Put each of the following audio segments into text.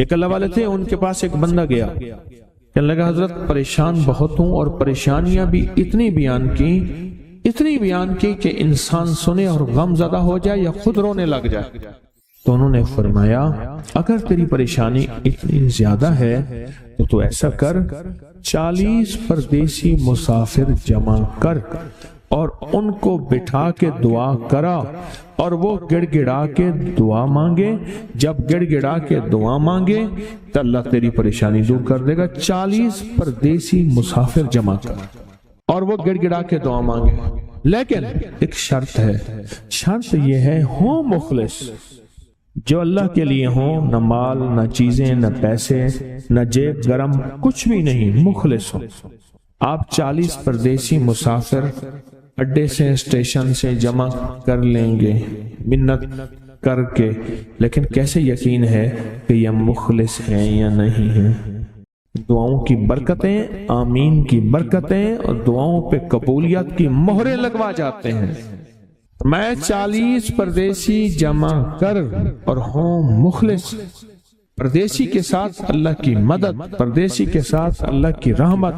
ایک اللہ والے تھے، ان کے پاس ایک بندہ گیا، کہنے لگا حضرت پریشان بہت ہوں، اور پریشانیاں بھی اتنی بیان کی کہ انسان سنے اور غم زدہ ہو جائے یا خود رونے لگ جائے۔ تو انہوں نے فرمایا اگر تیری پریشانی اتنی زیادہ ہے تو ایسا کر، 40 پردیسی مسافر جمع کر اور ان کو بٹھا کے دعا کرا، اور وہ گڑ گڑا کے دعا مانگے۔ جب گڑ گڑا کے دعا مانگے تو اللہ تیری پریشانی دور کر دے گا۔ 40 پردیسی مسافر جمع کر اور وہ گڑ گڑا کے دعا مانگے، لیکن ایک شرط ہے، شرط یہ ہے ہوں مخلص، جو اللہ کے لیے ہوں، نہ مال نہ چیزیں نہ پیسے نہ جیب گرم، کچھ بھی نہیں، مخلص ہوں۔ آپ 40 پردیسی مسافر اڈے سے اسٹیشن سے جمع کر لیں گے منت کر کے، لیکن کیسے یقین ہے کہ یہ مخلص ہیں یا نہیں ہیں؟ دعاؤں کی برکتیں، آمین کی برکتیں اور دعاؤں پہ قبولیت کی مہریں لگوا جاتے ہیں۔ میں 40 پردیسی جمع کر اور ہوں مخلص، پردیسی کے ساتھ اللہ کی مدد، پردیسی کے ساتھ اللہ کی رحمت،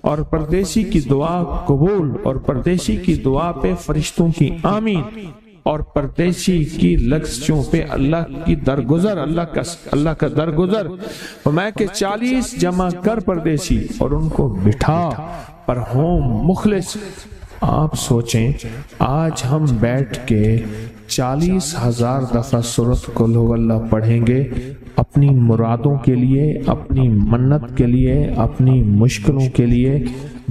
اور پردیسی کی دعا قبول، اور پردیسی کی دعا پہ فرشتوں کی آمین، اور پردیسی کی لفظوں پہ اللہ کی درگزر، اللہ کا درگزر۔ میں کہ 40 جمع کر پردیسی اور ان کو بٹھا پر ہوں مخلص۔ آپ سوچیں آج ہم بیٹھ کے 40,000 دفعہ سورۃ قل هو اللہ پڑھیں گے، اپنی مرادوں کے لیے، اپنی منت کے لیے، اپنی مشکلوں کے لیے،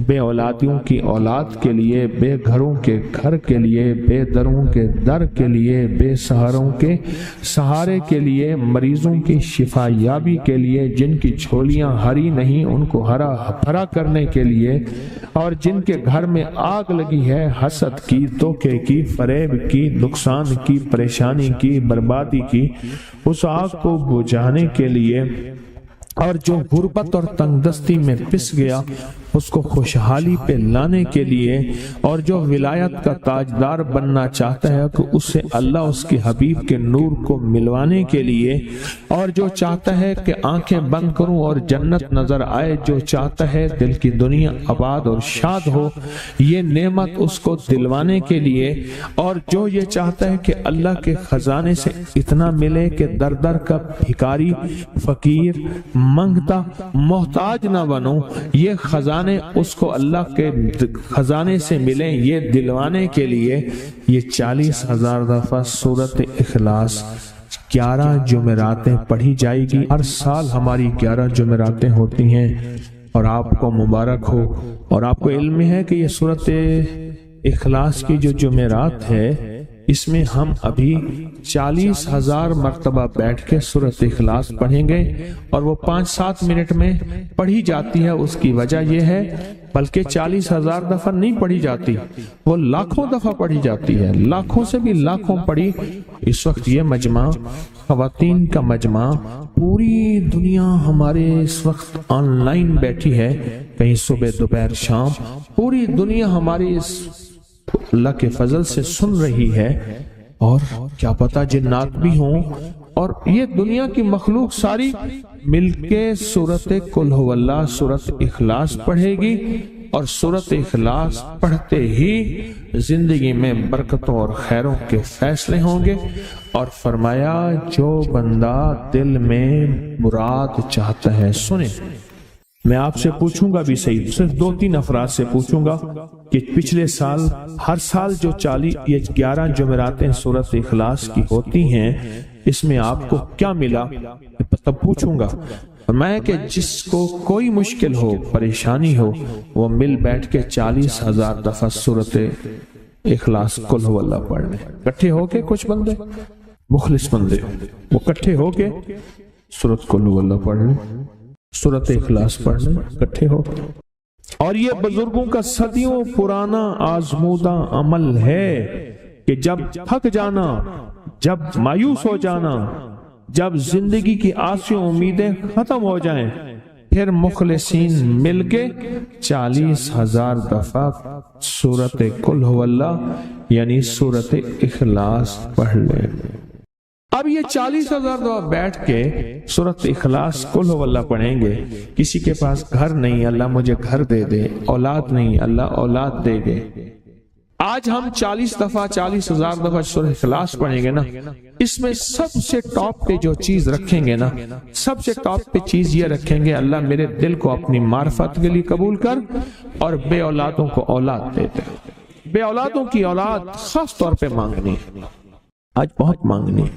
بے اولادیوں کی اولاد کے لیے، بے گھروں کے گھر کے لیے، بے دروں کے در کے لیے، بے سہاروں کے سہارے کے لیے، مریضوں کی شفا یابی کے لیے، جن کی جھولیاں ہری نہیں ان کو ہرا بھرا کرنے کے لیے، اور جن کے گھر میں آگ لگی ہے حسد کی، دھوکے کی، فریب کی، نقصان کی، پریشانی کی، بربادی کی، اس آگ کو بجھانے کے لیے، اور جو غربت اور تنگ دستی میں پس گیا اس کو خوشحالی پہ لانے کے لیے، اور جو ولایت کا تاجدار بننا چاہتا ہے کہ اسے اللہ اس کے حبیب کے نور کو ملوانے کے لیے، اور جو چاہتا ہے کہ آنکھیں بند کروں اور جنت نظر آئے، جو چاہتا ہے دل کی دنیا آباد اور شاد ہو، یہ نعمت اس کو دلوانے کے لیے، اور جو یہ چاہتا ہے کہ اللہ کے خزانے سے اتنا ملے کہ در در کا بھکاری، فقیر، منگتا، محتاج نہ بنو، یہ خزانے اس کو اللہ کے خزانے سے ملیں، یہ دلوانے کے لیے یہ 40,000 دفعہ سورۃ اخلاص 11 جمعراتیں پڑھی جائے گی۔ ہر سال ہماری 11 جمعراتیں ہوتی ہیں، اور آپ کو مبارک ہو، اور آپ کو علم ہے کہ یہ سورۃ اخلاص کی جو جمعرات ہے اس میں ہم ابھی 40,000 مرتبہ بیٹھ کے سورۃ اخلاص پڑھیں گے، اور وہ 5-7 منٹ میں پڑھی جاتی ہے۔ اس کی وجہ یہ ہے بلکہ 40,000 دفعہ نہیں پڑھی جاتی، وہ لاکھوں دفعہ پڑھی جاتی ہے، لاکھوں سے بھی لاکھوں پڑھی۔ اس وقت یہ مجمع، خواتین کا مجمع، پوری دنیا ہمارے اس وقت آن لائن بیٹھی ہے، کہیں صبح دوپہر شام، پوری دنیا ہماری اس اللہ کے فضل سے سن رہی ہے، اور کیا پتا جنات بھی ہوں، اور یہ دنیا کی مخلوق ساری مل کے سورۃ قل هو اللہ، سورۃ اخلاص پڑھے گی، اور سورۃ اخلاص پڑھتے ہی زندگی میں برکتوں اور خیروں کے فیصلے ہوں گے۔ اور فرمایا جو بندہ دل میں مراد چاہتا ہے سنے۔ میں آپ سے پوچھوں گا بھی صحیح، صرف 2-3 افراد سے پوچھوں گا کہ پچھلے سال، ہر سال جو 11 جمعراتیں سورۃ اخلاص کی ہوتی ہیں، اس میں آپ کو کیا ملا؟ تب پوچھوں گا۔ میں کہ جس کو کوئی مشکل ہو، پریشانی ہو، وہ مل بیٹھ کے 40,000 دفعہ سورۃ اخلاص قل هو اللہ پڑھ لیں، کٹھے ہو کے، کچھ بندے مخلص بندے وہ کٹھے ہو کے سورۃ قل هو اللہ پڑھ لیں، سورۃ اخلاص پڑھ لیں کٹھے ہو۔ اور یہ بزرگوں کا صدیوں پرانا آزمودہ عمل ہے کہ جب تھک جانا، جب مایوس ہو جانا، جب زندگی کی آسیں امیدیں ختم ہو جائیں، پھر مخلصین مل کے 40,000 دفعہ سورۃ قل هو اللہ یعنی سورۃ اخلاص پڑھ لیں۔ اب یہ 40,000 دفعہ بیٹھ کے سورۃ اخلاص قل هو اللہ پڑھیں گے. کسی کے پاس گھر نہیں، اللہ مجھے گھر دے دے. اولاد نہیں، اللہ اولاد دے دے. آج ہم 40 دفعہ 40,000 دفعہ سورۃ اخلاص پڑھیں گے نا، اس میں سب سے ٹاپ پہ جو چیز رکھیں گے نا، سب سے ٹاپ پہ چیز یہ رکھیں گے، اللہ میرے دل کو اپنی معرفت کے لیے قبول کر اور بے اولادوں کو اولاد دے دے. بے اولادوں کی اولاد خاص طور پہ مانگنی، آج بہت مانگنی.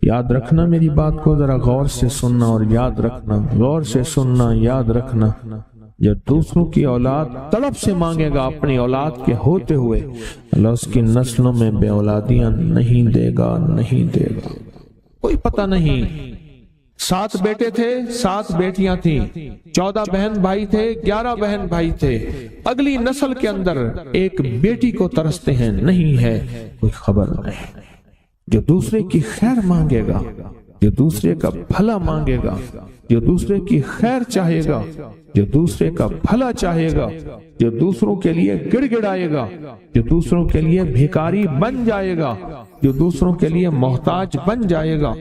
یاد رکھنا میری بات کو ذرا غور سے سننا اور یاد رکھنا، غور سے سننا، یاد رکھنا. جو دوسروں کی اولاد طلب سے مانگے گا اپنی اولاد کے ہوتے ہوئے، اللہ اس کی نسلوں میں بے اولادیاں نہیں دے گا، نہیں دے گا. کوئی پتہ نہیں، 7 بیٹے تھے، 7 بیٹیاں تھیں، 14 بہن بھائی تھے، 11 بہن بھائی تھے. اگلی نسل کے اندر ایک بیٹی کو ترستے ہیں، نہیں ہے، کوئی خبر نہیں. جو دوسرے کی خیر مانگے گا، جو دوسرے کا بھلا مانگے گا، جو دوسرے کی خیر چاہے گا، جو دوسرے کا بھلا چاہے گا، جو دوسروں کے لیے گڑ گڑائے گا، جو دوسروں کے لیے بھیکاری بن جائے گا، جو دوسروں کے لیے محتاج بن جائے گا.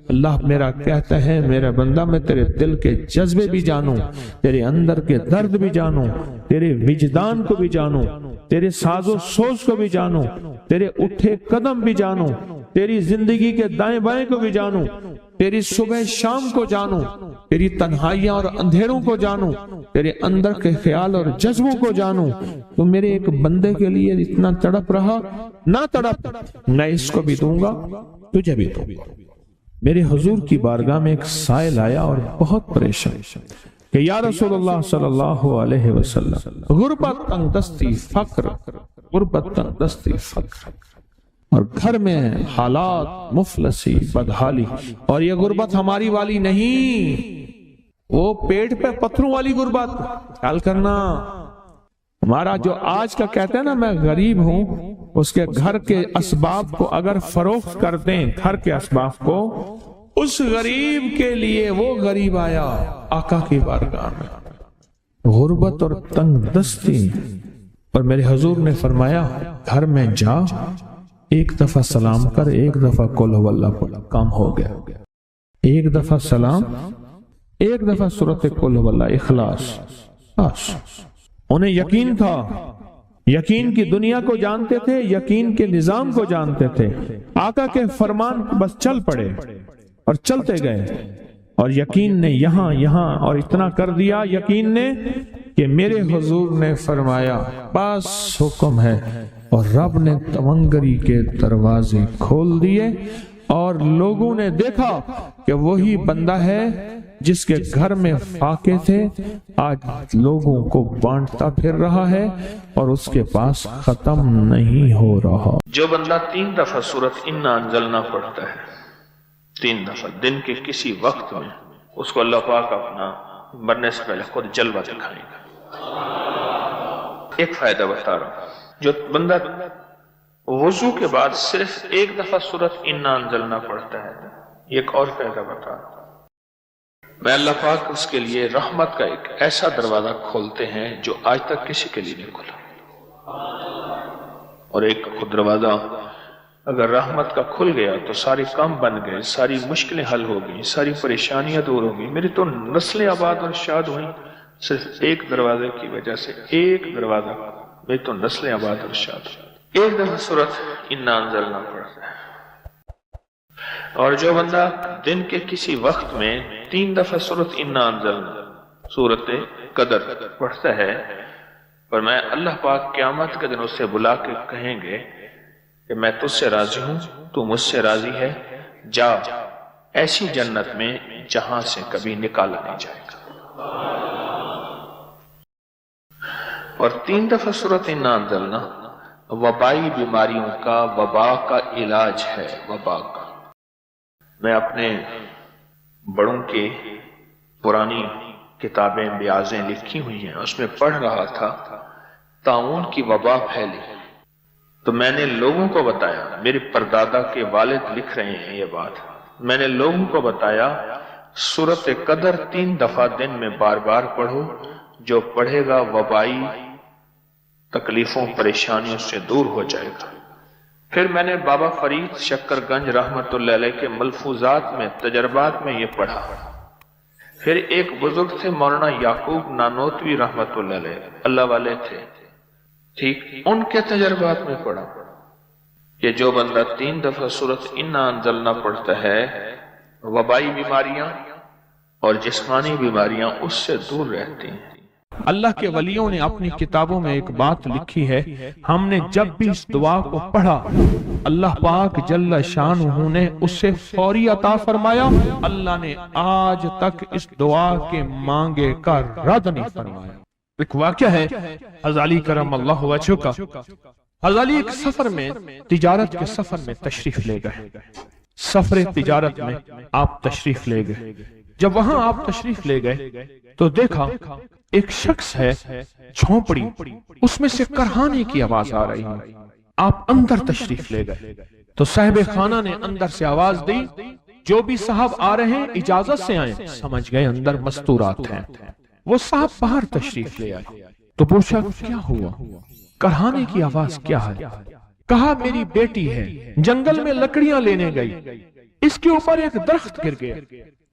اللہ میرا کہتا ہے میرا بندہ میں تیرے دل کے جذبے بھی جانوں، تیرے اندر کے درد بھی جانوں، تیرے وجدان کو بھی جانوں، تیرے ساز و سوز کو بھی جانوں، تیرے اٹھے قدم بھی جانوں، تیری زندگی کے دائیں بائیں کو بھی جانوں، تیری صبح شام کو جانوں، تیری تنہائیاں اور اندھیروں کو جانوں، تیرے اندر کے خیال اور جذبوں کو جانوں. تو میرے ایک بندے کے لیے اتنا تڑپ رہا، نہ تڑپ، میں اس کو بھی دوں گا، تجھے بھی دوں گا. میرے حضور کی بارگاہ میں ایک سائل آیا اور بہت پریشان کہ یا رسول اللہ صلی اللہ علیہ وسلم، غربت، تنگ دستی، فقر، غربت، تنگ دستی، فقر، اور گھر میں حالات مفلسی، بدحالی. اور یہ غربت ہماری والی نہیں، وہ پیٹ پہ پتھروں والی غربت. خیال کرنا، ہمارا جو آج کا کہتے ہیں نا میں غریب ہوں، اس کے گھر کے اسباب کو اگر فروخت کر دیں، گھر کے اسباب کو، اس غریب کے لیے وہ غریب آیا آقا کی بارگاہ میں. غربت اور تنگ دستی. اور میرے حضور نے فرمایا گھر میں جا، ایک دفعہ سلام کر، ایک دفعہ قل هو اللہ پڑھ، کام ہو گیا. ایک دفعہ سلام، ایک دفعہ سورۃ قل هو اللہ اخلاص. بس انہیں یقین تھا، یقین کی دنیا کو جانتے تھے، یقین کے نظام کو جانتے تھے. آقا کے فرمان بس چل پڑے اور چلتے گئے، اور یقین نے یہاں اور اتنا کر دیا یقین نے کہ میرے حضور نے فرمایا بس حکم ہے، اور رب نے تونگری کے دروازے کھول دیے، اور لوگوں نے دیکھا کہ وہی بندہ ہے جس کے گھر میں فاقے تھے، آج لوگوں کو بانٹتا پھر رہا ہے اور اس کے پاس ختم نہیں ہو رہا. جو بندہ 3 دفعہ سورۃ انا انزلنا پڑھتا ہے، 3 دفعہ دن کے کسی وقت میں، اس کو اللہ پاک اپنا مرنے سے پہلے خود جلوہ دکھائے گا. ایک فائدہ بتا رہا ہوں، جو بندہ وضو کے بعد صرف 1 دفعہ سورۃ انا انزلنا پڑھتا ہے، ایک اور فائدہ بتا رہا ہوں، میں اللہ پاک اس کے لیے رحمت کا ایک ایسا دروازہ کھولتے ہیں جو آج تک کسی کے لیے نہیں کھلا. اور ایک دروازہ اگر رحمت کا کھل گیا تو سارے کام بن گئے، ساری مشکلیں حل ہو گئی، ساری پریشانیاں دور ہو گئی. میری تو نسلیں آباد اور شاد ہوئیں صرف ایک دروازے کی وجہ سے. ایک دروازہ، میری تو نسلیں آباد اور شاد ہوئیں. ایک دفعہ سورۃ انا انزلنا پڑھتا ہے. اور جو بندہ دن کے کسی وقت میں 3 دفعہ سورۃ انا انزلنا، سورۃ قدر پڑھتا ہے، اور میں اللہ پاک قیامت کے دن اس سے بلا کے کہیں گے کہ میں تجھ سے راضی ہوں، تو مجھ سے راضی ہے، جا ایسی جنت میں جہاں سے کبھی نکالا نہیں جائے گا. اور 3 دفعہ سورۃ انا انزلنا وبائی بیماریوں کا، وبا کا علاج ہے. وبا کا میں اپنے بڑوں کی پرانی کتابیں بیازیں لکھی ہوئی ہیں، اس میں پڑھ رہا تھا طاعون کی وبا پھیلی، تو میں نے لوگوں کو بتایا، میرے پردادا کے والد لکھ رہے ہیں یہ بات، میں نے لوگوں کو بتایا سورۃ قدر 3 دفعہ دن میں بار بار پڑھو، جو پڑھے گا وبائی تکلیفوں پریشانیوں سے دور ہو جائے گا. پھر میں نے بابا فرید شکر گنج رحمت اللہ علیہ کے ملفوظات میں تجربات میں یہ پڑھا. پھر ایک بزرگ تھے مولانا یعقوب نانوتوی رحمت اللہ علیہ، اللہ والے تھے، ٹھیک، ان کے تجربات میں پڑھا کہ جو بندہ 3 دفعہ سورۃ انا انزلنا پڑھتا ہے وبائی بیماریاں اور جسمانی بیماریاں اس سے دور رہتی ہیں. اللہ کے ولیوں نے اپنی کتابوں میں ایک بات لکھی ہے، ہم نے جب بھی اس دعا کو پڑھا اللہ پاک جل شانہ نے اسے فوری عطا فرمایا. اللہ نے آج تک اس دعا کے مانگے کا رد نہیں فرمایا. ایک واقعہ ہے غزالی کرم اللہ وجہہ کا. غزالی ایک سفر میں، تجارت کے سفر میں تشریف لے گئے. سفر تجارت میں آپ تشریف لے گئے. جب وہاں آپ تشریف لے گئے تو دیکھا ایک شخص ہے جھونپڑی، اس میں سے کرہانے کی آواز آ رہی ہے. آپ اندر تشریف لے گئے تو صاحب خانہ نے اندر سے آواز دی، جو بھی صاحب آ رہے ہیں اجازت سے آئیں. سمجھ گئے اندر مستورات ہیں. وہ صاحب باہر تشریف لے آئے تو پوچھا کیا ہوا، کرہانے کی آواز کیا ہے؟ کہا میری بیٹی ہے، جنگل میں لکڑیاں لینے گئی، اس کے اوپر ایک درخت گر گیا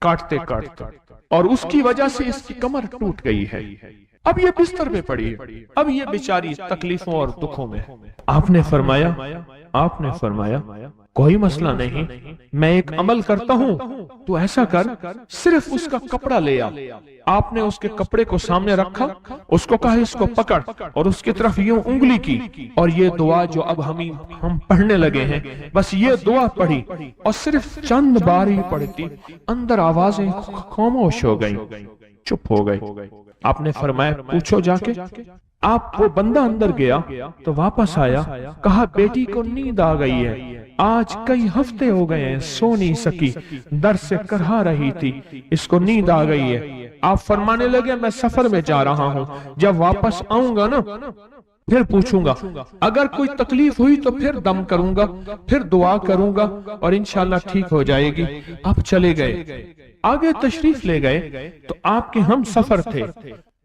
کاٹتے کاٹتے، اور اس کی وجہ سے اس کی کمر ٹوٹ گئی ہے. اب یہ بستر پہ پڑی ہے، اب یہ بیچاری تکلیفوں اور دکھوں میں. آپ نے فرمایا کوئی مسئلہ نہیں، میں ایک عمل کرتا ہوں، تو ایسا کر صرف اس کا کپڑا لے آ. آپ نے اس کے کپڑے کو سامنے رکھا، اس کو کہا اس کو پکڑ، اور اس کی طرف یوں انگلی کی، اور یہ دعا جو اب ہم پڑھنے لگے ہیں، بس یہ دعا پڑھی، اور صرف چند بار ہی پڑھتی اندر آوازیں خاموش ہو گئیں، چپ ہو گئی. آپ نے فرمایا پوچھو جا کے. آپ وہ بندہ اندر گیا تو واپس آیا، کہا بیٹی کو نیند آ گئی ہے، آج کئی ہفتے ہو گئے ہیں سو نہیں سکی، در سے کرہا رہی تھی، اس کو نیند آ گئی ہے. آپ فرمانے لگے میں سفر میں جا رہا ہوں، جب واپس آؤں گا نا پھر پوچھوں گا، اگر کوئی تکلیف ہوئی تو پھر دم کروں گا، پھر دعا کروں گا، اور انشاءاللہ ٹھیک ہو جائے گی. آپ چلے گئے. آگے تشریف لے گئے تو آپ کے ہم سفر تھے،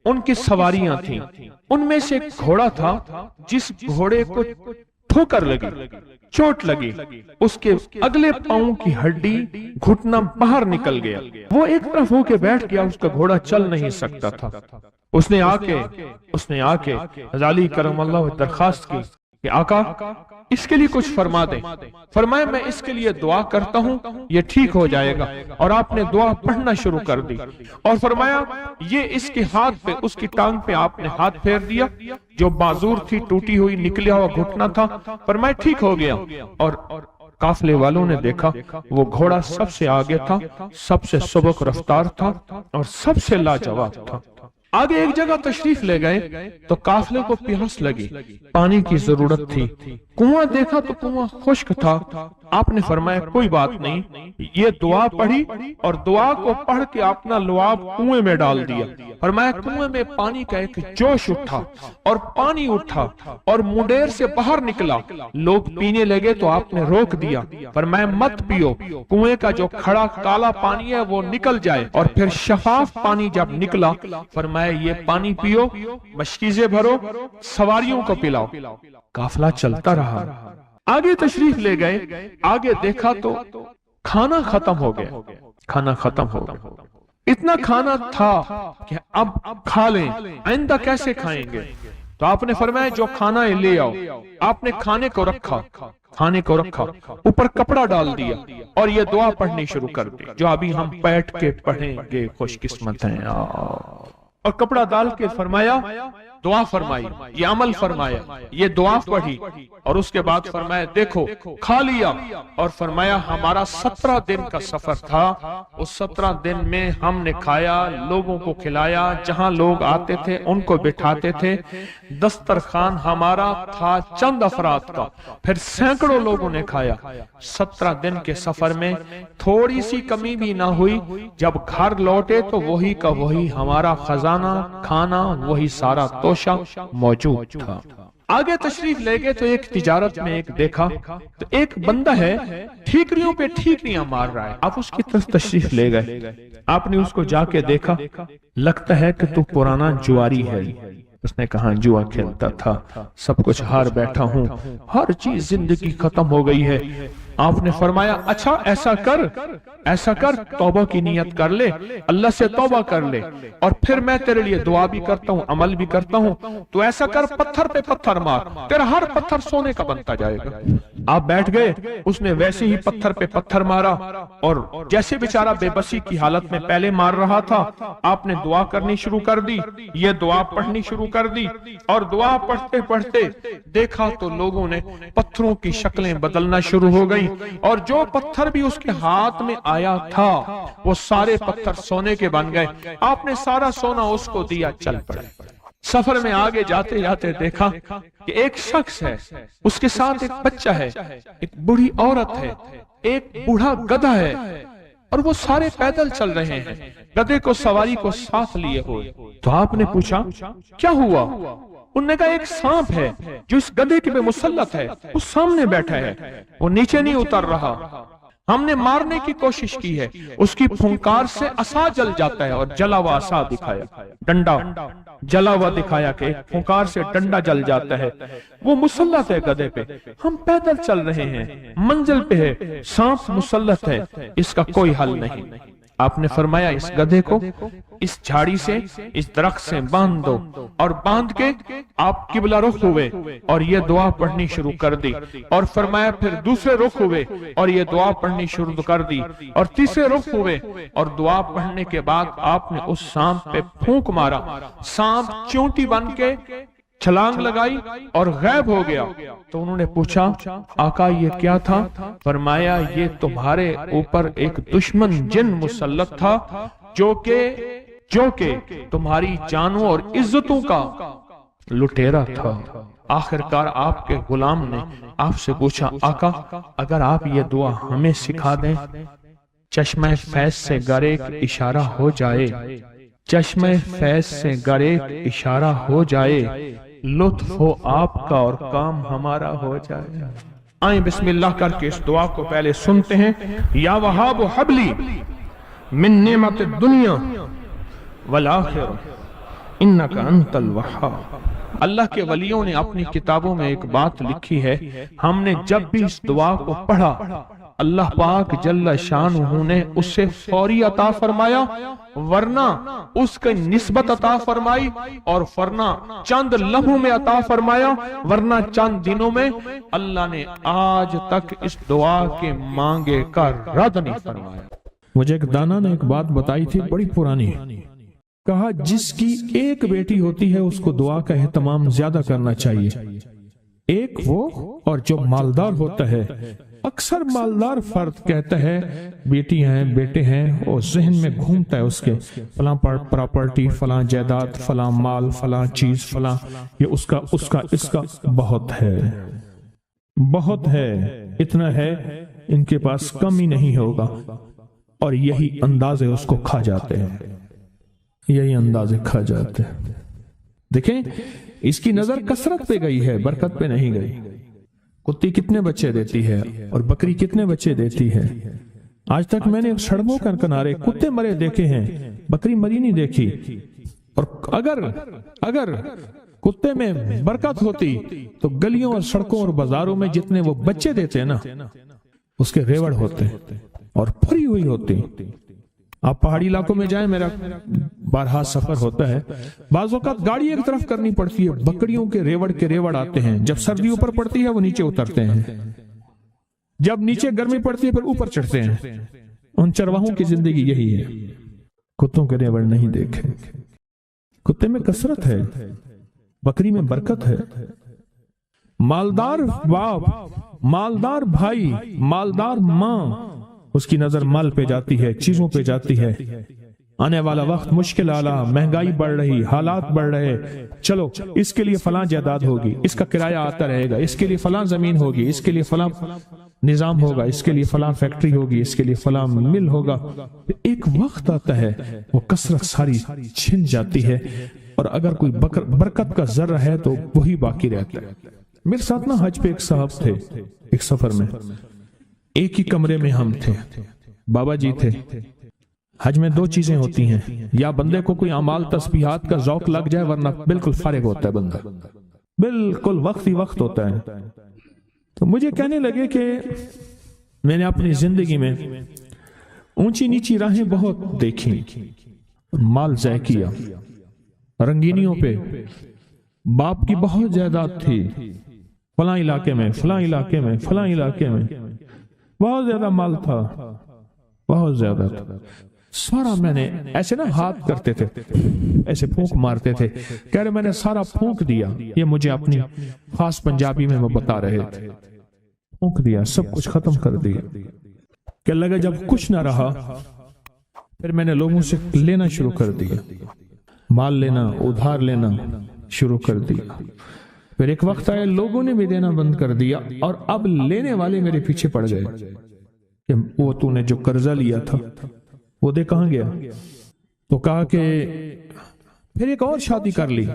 ان کی سواریاں تھیں. ان میں سے ایک گھوڑا تھا جس گھوڑے کو ٹھوکر لگی، چوٹ لگی، اس کے اگلے پاؤں کی ہڈی گھٹنا باہر نکل گیا. وہ ایک طرف ہو کے بیٹھ گیا، اس کا گھوڑا چل نہیں سکتا تھا. اس نے آ کے غزالی کرم اللہ درخواست کی کہ آقا اس کے لیے کچھ فرما دیں. فرمایا میں اس کے لیے دعا کرتا ہوں، یہ ٹھیک ہو جائے گا. اور آپ نے دعا پڑھنا شروع کر دی، اور فرمایا یہ اس کے ہاتھ پہ، اس کی ٹانگ پہ آپ نے ہاتھ پھیر دیا، جو معذور تھی، ٹوٹی ہوئی نکلیا ہوا گھٹنا تھا. فرمایا ٹھیک ہو گیا. اور قافلے والوں نے دیکھا وہ گھوڑا سب سے آگے تھا، سب سے سبک رفتار تھا، اور سب سے لاجواب تھا. آگے ایک جگہ تشریف لے گئے تو قافلے کو پیاس لگی، پانی کی ضرورت تھی. کنواں دیکھا تو کنواں خشک تھا. آپ نے فرمایا کوئی بات نہیں، یہ دعا پڑھی اور دعا کو پڑھ کے اپنا لعاب کنویں میں ڈال دیا. فرمایا کنویں میں پانی کا ایک جوش اٹھا اور پانی اٹھا اور منڈیر سے باہر نکلا. لوگ پینے لگے تو آپ نے روک دیا. فرمایا مت پیو، کنویں کا جو کھڑا کالا پانی ہے وہ نکل جائے. اور پھر شفاف پانی جب نکلا فرمایا یہ پانی پیو، مشکیزیں بھرو، سواریوں کو پلاؤ. قافلہ چلتا رہا. آگے تشریف لے گئے، آگے دیکھا تو کھانا ختم ہو گیا. اتنا کھانا تھا کہ اب کھا لیں، آئندہ کیسے کھائیں گے؟ تو آپ نے فرمایا جو کھانا ہے لے آؤ. آپ نے کھانے کو رکھا، اوپر کپڑا ڈال دیا اور یہ دعا پڑھنی شروع کر دی جو ابھی ہم بیٹھ کے پڑھیں گے. خوش قسمت ہیں. اور کپڑا ڈال کے فرمایا دعا فرمائی، یہ عمل فرمایا، یہ دعا پڑھی، اور اس کے بعد فرمایا دیکھو کھا لیا. اور فرمایا ہمارا 17 دن کا سفر تھا، اس 17 دن میں ہم نے کھایا، لوگوں کو کھلایا، جہاں لوگ آتے تھے ان کو بٹھاتے تھے. دسترخوان ہمارا تھا چند افراد کا، پھر سینکڑوں لوگوں نے کھایا. 17 دن کے سفر میں تھوڑی سی کمی بھی نہ ہوئی. جب گھر لوٹے تو وہی کا وہی ہمارا خزانہ، کھانا وہی سارا توشہ موجود تھا. آگے تشریف لے گئے تو ایک تجارت میں ایک دیکھا تو ایک بندہ ہے ٹھیکریوں پہ ٹھیکریاں مار رہا ہے. آپ اس کی طرف تشریف لے گئے. آپ نے اس کو جا کے دیکھا، لگتا ہے کہ تو پرانا جواری ہے. اس نے کہا جوا کھیلتا تھا، سب کچھ ہار بیٹھا ہوں، ہر چیز زندگی ختم ہو گئی ہے۔ آپ نے فرمایا اچھا ایسا کر توبہ کی نیت کر لے، اللہ سے توبہ کر لے، اور پھر میں تیرے لیے دعا بھی کرتا ہوں، عمل بھی کرتا ہوں۔ تو ایسا کر، پتھر پہ پتھر مار، تیرا ہر پتھر سونے کا بنتا جائے گا۔ آپ بیٹھ گئے، اس نے ویسے ہی پتھر پہ پتھر مارا، اور جیسے بیچارہ بے بسی کی حالت میں پہلے مار رہا تھا، آپ نے دعا کرنی شروع کر دی، یہ دعا پڑھنی شروع کر دی، اور دعا پڑھتے پڑھتے دیکھا تو لوگوں نے پتھروں کی شکلیں بدلنا شروع ہو گئی، اور جو پتھر بھی اس کے ہاتھ میں آیا تھا وہ سارے پتھر سونے کے بن گئے۔ آپ نے سارا سونا اس کو دیا، چل پڑے۔ سفر میں آگے جاتے جاتے دیکھا کہ ایک شخص ہے، اس کے ساتھ ایک بچہ ہے، ایک بوڑھی عورت ہے، ایک بوڑھا گدھا ہے، اور وہ سارے پیدل چل رہے ہیں، گدھے کو سواری کو ساتھ لیے ہوئے۔ تو آپ نے پوچھا کیا ہوا؟ انہوں نے کہا ایک سانپ ہے جو اس گدھے کے پہ مسلط ہے، وہ سامنے بیٹھا ہے، وہ نیچے نہیں اتر رہا، ہم نے مارنے کی کوشش کی ہے، اس کی پھنکار سے عصا جل جاتا ہے، اور جلا ہوا عصا دکھایا، ڈنڈا جلا ہوا دکھایا کہ ایک پھنکار سے ڈنڈا جل جاتا ہے، وہ مسلط ہے گدھے پہ، ہم پیدل چل رہے ہیں، منزل پہ ہے، سانپ مسلط ہے، اس کا کوئی حل نہیں۔ آپ نے فرمایا اس گدھے کو اس جھاڑی سے، اس درخت سے باندھ دو، اور باندھ کے آپ قبلہ رخ ہوئے اور یہ دعا پڑھنی شروع کر دی، اور فرمایا پھر دوسرے رخ ہوئے اور یہ دعا پڑھنی شروع کر دی، اور تیسرے رخ ہوئے، اور دعا پڑھنے کے بعد آپ نے اس سانپ پہ پھونک مارا، سانپ چونٹی بن کے چھلانگ لگائی اور غائب ہو گیا۔ تو انہوں نے پوچھا آقا یہ کیا تھا؟ فرمایا یہ تمہارے اوپر ایک دشمن جن مسلط تھا جو کہ تمہاری جانوں اور عزتوں کا لٹیرا تھا۔ آخرکار آپ کے غلام نے آپ سے پوچھا آقا اگر آپ یہ دعا ہمیں سکھا دیں، چشمہ فیض سے گر ایک اشارہ ہو جائے، چشمہ فیض سے گر ایک اشارہ ہو جائے، لطف ہو آپ کا اور کام ہمارا ہو جائے۔ آئیں بسم اللہ کر کے اس دعا کو پہلے سنتے ہیں۔ یا وہاب حبلی من نعمت الدنیا والآخرہ انکا انت الوہاب۔ اللہ کے ولیوں نے اپنی کتابوں میں ایک بات لکھی ہے، ہم نے جب بھی اس دعا کو پڑھا اللہ پاک جل شانہ نے اسے فوری عطا فرمایا، ورنہ اس کی نسبت عطا فرمائی، اور ورنہ چند لمحوں میں عطا فرمایا، ورنہ چند دنوں میں۔ اللہ نے آج تک اس دعا کے مانگے کا رد نہیں فرمایا۔ مجھے ایک دانا نے ایک بات بتائی تھی بڑی پرانی، کہا جس کی ایک بیٹی ہوتی ہے اس کو دعا کا اہتمام زیادہ کرنا چاہیے، ایک وہ اور جو مالدار ہوتا ہے۔ اکثر مالدار فرد کہتا ہے بیٹی ہیں بیٹے ہیں، اور ذہن میں گھومتا ہے اس کے فلاں پراپرٹی، فلاں جائیداد، فلاں مال، فلاں چیز، فلاں یہ اس کا بہت ہے، اتنا ہے ان کے پاس کم ہی نہیں ہوگا، اور یہی اندازے اس کو کھا جاتے ہیں، دیکھیں اس کی نظر کثرت پہ گئی ہے، برکت پہ نہیں گئی۔ کتی کتنے بچے دیتی ہے اور بکری کتنے بچے دیتی ہے؟ آج تک میں نے سڑکوں کے کنارے کتے مرے دیکھے ہیں، بکری مری نہیں دیکھی۔ اور اگر کتے میں برکت ہوتی تو گلیوں اور سڑکوں اور بازاروں میں جتنے وہ بچے دیتے ہیں نا، اس کے ریوڑ ہوتے اور بھری ہوئی ہوتی۔ آپ پہاڑی علاقوں میں جائیں، میرا بارہا سفر ہوتا ہے، بعض اوقات گاڑی ایک طرف کرنی پڑتی ہے، بکریوں کے ریوڑ آتے ہیں، جب سردی اوپر پڑتی ہے وہ نیچے اترتے ہیں، جب نیچے گرمی پڑتی ہے پھر اوپر چڑھتے ہیں۔ ان چرواہوں کی زندگی یہی ہے، کتوں کے ریوڑ نہیں دیکھے۔ کتے میں کثرت ہے، بکری میں برکت ہے۔ مالدار باپ، مالدار بھائی، مالدار ماں، اس کی نظر مال پہ جاتی ہے، چیزوں پہ جاتی ہے۔ آنے والا وقت مشکل آلا، مہنگائی بڑھ رہی، حالات بڑھ رہے، چلو اس کے لیے فلاں جائیداد ہوگی، اس کا کرایہ آتا رہے گا، اس کے لیے فلاں زمین ہوگی، اس کے لیے فلاں نظام ہوگا، اس کے لیے فلاں فیکٹری ہوگی، اس کے لیے فلاں مل ہوگا۔ ایک وقت آتا ہے وہ کثرت ساری چھن جاتی ہے، اور اگر کوئی برکت کا ذرہ ہے تو وہی باقی رہتا ہے۔ میرے ساتھ نا حج پہ ایک صاحب تھے، ایک سفر میں ایک ہی کمرے میں ہم تھے، بابا جی تھے، حج میں دو چیزیں ہوتی ہیں، یا بندے کو کوئی اعمال تسبیحات کا ذوق لگ جائے ورنہ بالکل فارغ ہوتا ہے بندہ، بالکل وقت ہی وقت ہوتا ہے۔ تو مجھے کہنے لگے کہ میں نے اپنی زندگی میں اونچی نیچی راہیں بہت دیکھی، مال ضائع کیا، رنگینیوں پہ، باپ کی بہت جائیداد تھی، فلاں علاقے میں فلاں علاقے میں فلاں علاقے میں بہت زیادہ مال تھا، بہت زیادہ تھا سارا۔ میں نے ایسے نا ہاتھ کرتے تھے، ایسے پھونک مارتے تھے، کہہ رہے میں نے سارا پھونک دیا، یہ مجھے اپنی خاص پنجابی میں وہ بتا رہے تھے، پھونک دیا، سب کچھ ختم کر دیا۔ کہ لگا جب کچھ نہ رہا پھر میں نے لوگوں سے لینا شروع کر دیا، مال لینا، ادھار لینا شروع کر دیا۔ پھر ایک وقت آیا لوگوں نے بھی دینا بند کر دیا، اور اب لینے والے میرے پیچھے پڑ گئے کہ وہ تو نے جو قرضہ لیا تھا وہ دے کہاں گیا؟ تو کہا کہ پھر ایک اور شادی کر لی۔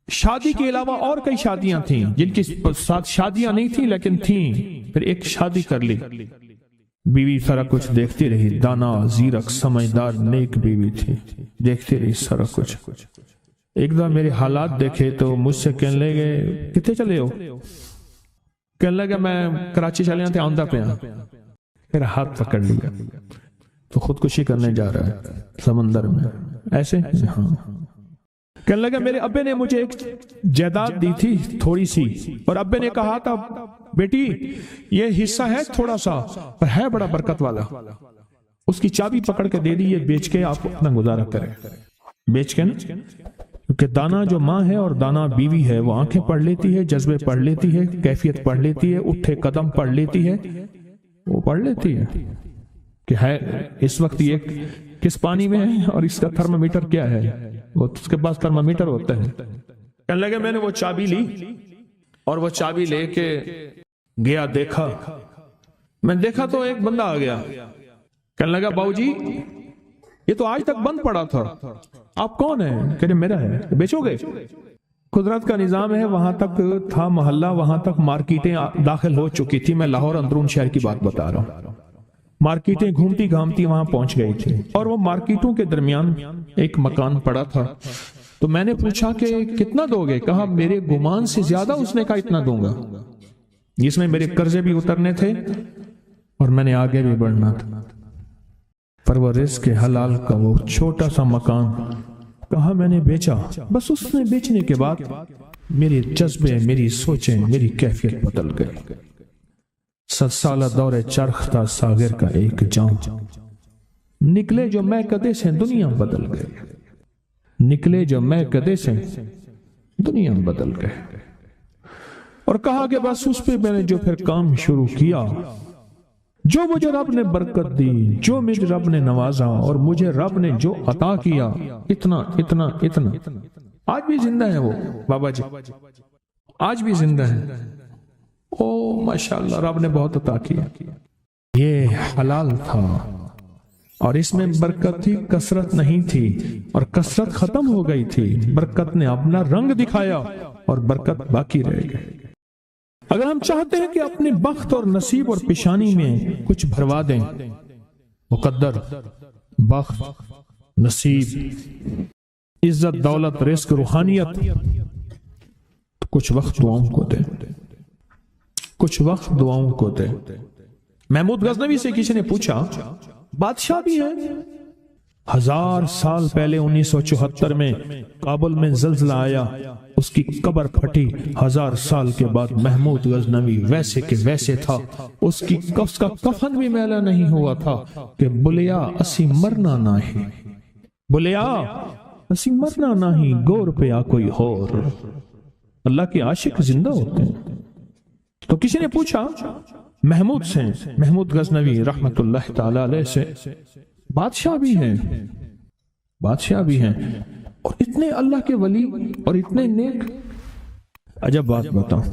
شادی کے علاوہ اور کئی شادیاں تھیں جن کی ساتھ شادیاں نہیں تھیں لیکن تھیں، پھر ایک شادی کر لی۔ بیوی سارا کچھ دیکھتی رہی، دانا، زیرک، سمجھدار، نیک بیوی تھی، دیکھتی رہی سارا کچھ۔ ایک دم میرے حالات دیکھے تو مجھ سے کہنے لگے کتنے چلے ہو؟ کہنے لگا میں کراچی چلے تھے، آندہ پہ ہاں۔ پھر ہاتھ پکڑ لیا تو خودکشی کرنے جا رہا ہے سمندر میں، ایسے ہاں۔ کہنے لگا میرے ابے نے مجھے ایک جائیداد دی تھی تھوڑی سی، اور ابے نے کہا تھا بیٹی یہ حصہ ہے تھوڑا سا پر ہے بڑا برکت والا، اس کی چابی پکڑ کے دے دی، یہ بیچ کے آپ اپنا گزارا کریں۔ بیچ کے نا، کیونکہ دانا جو ماں ہے اور دانا بیوی ہے وہ آنکھیں پڑھ لیتی ہے، جذبے پڑھ لیتی ہے، کیفیت پڑھ لیتی ہے، اٹھے قدم پڑھ لیتی ہے، وہ پڑھ لیتی ہے کہ ہے اس وقت یہ کس پانی میں ہے اور اس کا تھرمامیٹر کیا ہے، وہ اس کے پاس تھرمامیٹر ہوتا ہے۔ کہنے لگے میں نے وہ چابی لی اور وہ چابی لے کے گیا، دیکھا، میں دیکھا تو ایک بندہ آ گیا، کہنے لگا باؤ جی یہ تو آج تک بند پڑا تھا، آپ کون ہیں؟ کہ میرا ہے، بیچو گے؟ قدرت کا نظام ہے، وہاں تک تھا محلہ، وہاں تک مارکیٹیں داخل ہو چکی تھی، میں لاہور اندرون شہر کی بات بتا رہا ہوں، مارکیٹیں گھومتی گھامتی وہاں پہنچ گئی تھی، اور وہ مارکیٹوں کے درمیان ایک مکان پڑا تھا۔ تو میں نے پوچھا کہ کتنا دو گے؟ کہا میرے گمان سے زیادہ، اس نے کہا اتنا دوں گا، جس میں میرے قرضے بھی اترنے تھے اور میں نے آگے بھی بڑھنا تھا۔ پر وہ رزق حلال کا وہ چھوٹا سا مکان کہا میں نے بیچا، بس اس نے بیچنے کے بعد میرے جذبے، میری سوچیں، میری کیفیت بدل گئی۔ 7 سالہ دور چرخ تھا ساغر کا ایک جام، نکلے جو میں کدے سے دنیا بدل گئے، نکلے جو میں کدے سے دنیا بدل گئے۔ اور کہا کہ بس اس پہ میں نے جو پھر کام شروع کیا، جو مجھے رب نے برکت دی، جو مجھے رب نے نوازا، اور مجھے رب نے جو عطا کیا، اتنا اتنا اتنا۔ آج بھی زندہ ہے وہ بابا جی، آج بھی زندہ ہے۔ او ماشاءاللہ، رب نے بہت عطا کیا۔ یہ حلال تھا اور اس میں برکت تھی، کثرت نہیں تھی، اور کثرت ختم ہو گئی تھی، برکت نے اپنا رنگ دکھایا اور برکت باقی رہ گئی۔ اگر ہم چاہتے ہیں کہ اپنے بخت اور نصیب اور پیشانی میں کچھ بھروا دیں، مقدر، بخت، نصیب، عزت، دولت، رزق، روحانیت، تو کچھ وقت دعاؤں کو دیں، کچھ وقت دعاؤں کو دیں۔ محمود غزنوی سے کسی نے پوچھا بادشاہ بھی ہے، 1000 سال پہلے 1974 میں کابل میں زلزلہ آیا، اس کی قبر پھٹی، 1000 سال کے بعد محمود غزنوی ویسے کہ ویسے تھا، اس کا کفن بھی میلا نہیں ہوا تھا کہ بلیا اسی مرنا نہیں، بلیا اسی مرنا نہیں، گور پہ آ کوئی اور۔ اللہ کے عاشق زندہ ہوتے ہیں۔ تو کسی نے پوچھا محمود سے، محمود غزنوی رحمت اللہ تعالی علیہ سے، بادشاہ بھی ہیں، بادشاہ بھی ہیں، اور اتنے اللہ کے ولی اور اتنے نیک۔ عجب بات بتاؤں،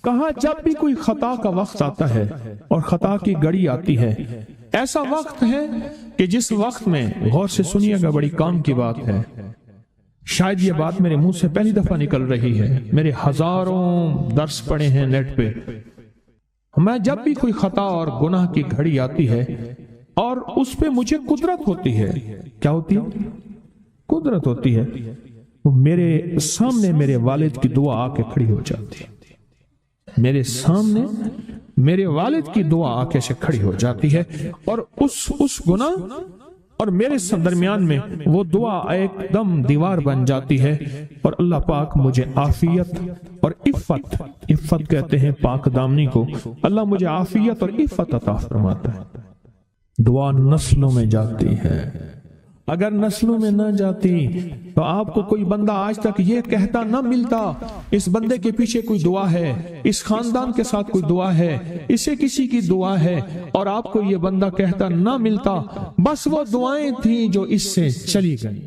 کہا جب بھی کوئی خطا کا وقت آتا ہے اور خطا کی گھڑی آتی ہے، ایسا وقت ہے کہ جس وقت میں، غور سے سنیے گا، بڑی کام کی بات ہے، شاید یہ بات میرے منہ سے پہلی دفعہ نکل رہی ہے، میرے ہزاروں درس پڑے ہیں نیٹ پہ، میں جب بھی کوئی خطا اور گناہ کی گھڑی آتی ہے، اور اس پہ مجھے قدرت ہوتی ہے. کیا ہوتی ہے؟ قدرت ہوتی ہے. وہ میرے سامنے میرے والد کی دعا آ کے کھڑی ہو جاتی ہے. میرے سامنے میرے والد کی دعا آ کے سے کھڑی ہو جاتی ہے، اور اس گناہ اور میرے درمیان میں وہ دعا ایک دم دیوار بن جاتی ہے، اور اللہ پاک مجھے عافیت اور عفت کہتے ہیں پاک دامنی کو. اللہ مجھے عافیت اور عفت عطا فرماتا ہے. دعا نسلوں میں جاتی ہے. اگر نسلوں میں نہ جاتی تو آپ کو کوئی بندہ آج تک یہ کہتا نہ ملتا اس بندے کے پیچھے کوئی دعا ہے، اس خاندان کے ساتھ کوئی دعا ہے، اسے کسی کی دعا ہے، اور آپ کو یہ بندہ کہتا نہ ملتا بس وہ دعائیں تھیں جو اس سے چلی گئی.